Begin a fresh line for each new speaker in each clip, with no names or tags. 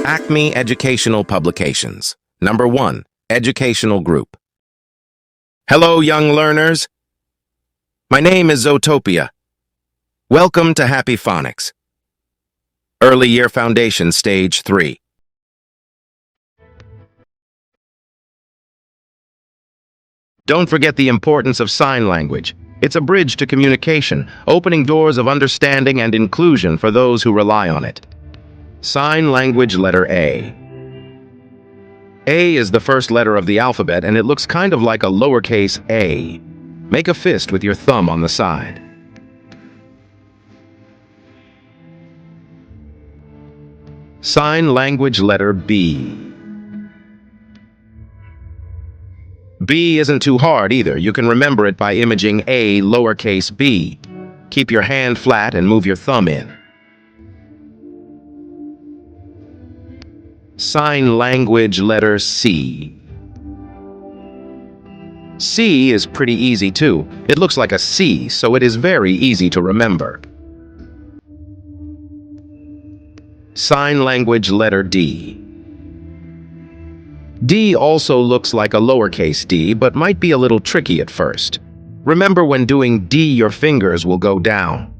Acme Educational Publications. Number 1. Educational Group. Hello, young learners. My name is Zootopia. Welcome to Happy Phonics. Early Year Foundation Stage 3. Don't forget the importance of sign language. It's a bridge to communication, opening doors of understanding and inclusion for those who rely on it. Sign language letter A. A is the first letter of the alphabet, and it looks kind of like a lowercase a. Make a fist with your thumb on the side. Sign language letter B. B isn't too hard either. You can remember it by imaging A lowercase b. Keep your hand flat and move your thumb in. Sign language letter C. C is pretty easy too. It looks like a C, so it is very easy to remember. Sign language letter D. D also looks like a lowercase d, but might be a little tricky at first. Remember, when doing D, your fingers will go down.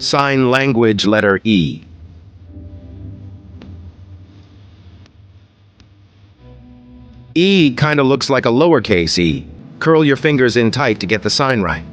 Sign language letter E. E kind of looks like a lowercase e. Curl your fingers in tight to get the sign right.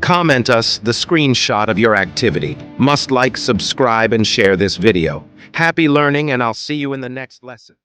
Comment us the screenshot of your activity. Must like, subscribe, and share this video. Happy learning, and I'll see you in the next lesson.